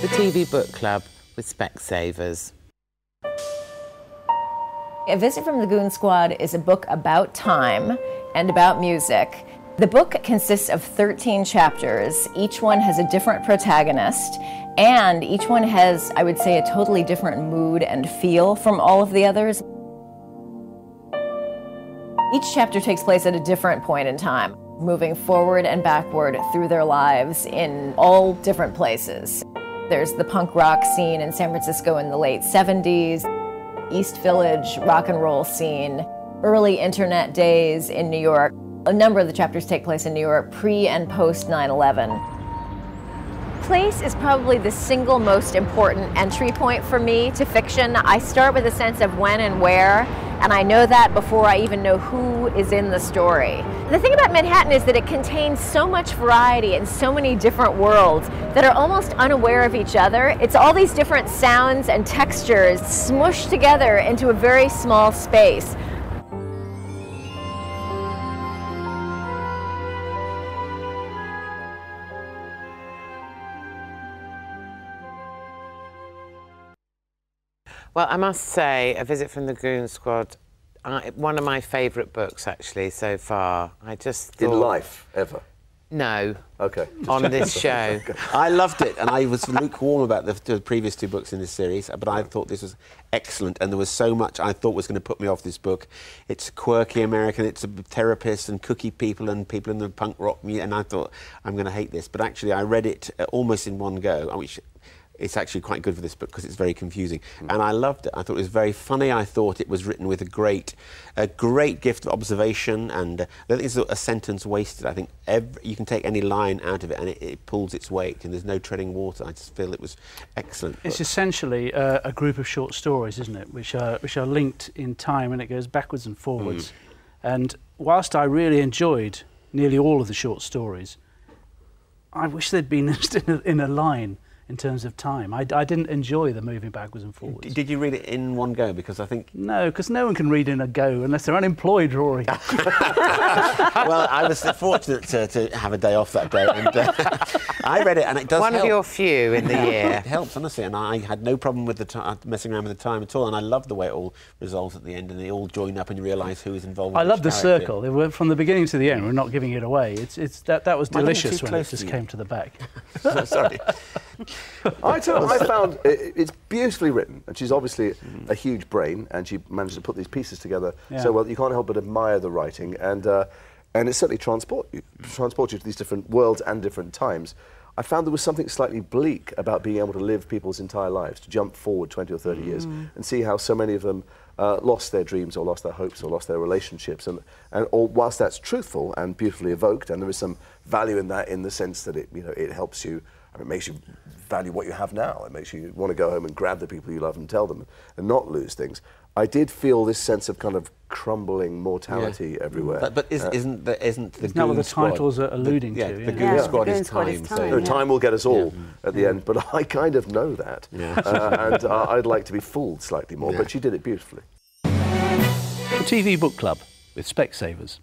The TV Book Club with Specsavers. A Visit from the Goon Squad is a book about time and about music. The book consists of 13 chapters. Each one has a different protagonist, and each one has, I would say, a totally different mood and feel from all of the others. Each chapter takes place at a different point in time, moving forward and backward through their lives in all different places. There's the punk rock scene in San Francisco in the late 70s, East Village rock and roll scene, early internet days in New York. A number of the chapters take place in New York pre and post 9/11. Place is probably the single most important entry point for me to fiction. I start with a sense of when and where, and I know that before I even know who is in the story. The thing about Manhattan is that it contains so much variety and so many different worlds that are almost unaware of each other. It's all these different sounds and textures smushed together into a very small space. Well, I must say, A Visit from the Goon Squad, one of my favourite books, actually, so far. I just thought... In life, ever? No. OK. On this show. I loved it, and I was lukewarm about the previous two books in this series, but I thought this was excellent, and there was so much I thought was going to put me off this book. It's quirky American, it's a therapist and cookie people and people in the punk rock music, and I thought, I'm going to hate this. But actually, I read it almost in one go, which... It's actually quite good for this book because it's very confusing. And I loved it. I thought it was very funny. I thought it was written with a great gift of observation, and I don't think it's a sentence wasted. I think you can take any line out of it and it pulls its weight, and there's no treading water. I just feel it was excellent. It's essentially a group of short stories, isn't it, which are linked in time, and it goes backwards and forwards. And whilst I really enjoyed nearly all of the short stories, I wish they'd been just in a line. In terms of time, I didn't enjoy the moving backwards and forwards. Did you read it in one go? Because I think... No, because no one can read in a go unless they're unemployed, Rory. Well, I was fortunate to have a day off that day, and I read it, and it does help. One of your few in the year. It helps, honestly, and I had no problem with messing around with the time at all, and I loved the way it all resolves at the end, and they all join up and you realise who is involved with I love the character. circle. They were, from the beginning to the end, we're not giving it away. That was delicious when it just came to the back. Sorry. I found it's beautifully written, and she's obviously a huge brain, and she managed to put these pieces together so well. You can't help but admire the writing, and it certainly transports you to these different worlds and different times. I found there was something slightly bleak about being able to live people's entire lives, to jump forward 20 or 30 years and see how so many of them lost their dreams or lost their hopes or lost their relationships. And whilst that's truthful and beautifully evoked, and there is some value in that in the sense that it helps you, it makes you value what you have now. It makes you want to go home and grab the people you love and tell them and not lose things. I did feel this sense of kind of crumbling mortality everywhere. But isn't the Not what the Squad, titles are alluding to. The Goon Squad is time. Time will get us all at the end, but I kind of know that. And I'd like to be fooled slightly more, but she did it beautifully. The TV Book Club with Specsavers.